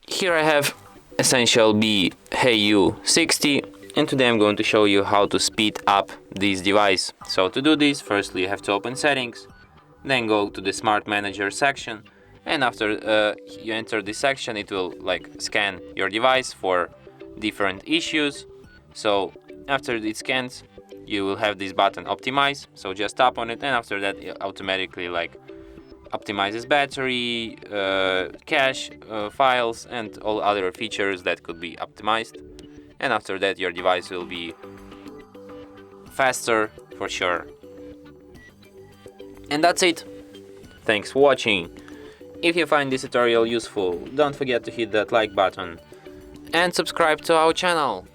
Here I have EssentielB HeYou 60, and today I'm going to show you how to speed up this device. So to do this, firstly you have to open settings, then go to the Smart Manager section, and after you enter this section it will scan your device for different issues. So after it scans, you will have this button Optimize, so just tap on it, and after that it automatically optimizes battery, cache, files, and all other features that could be optimized. And after that your device will be faster for sure. And that's it. Thanks for watching. If you find this tutorial useful, don't forget to hit that like button and subscribe to our channel.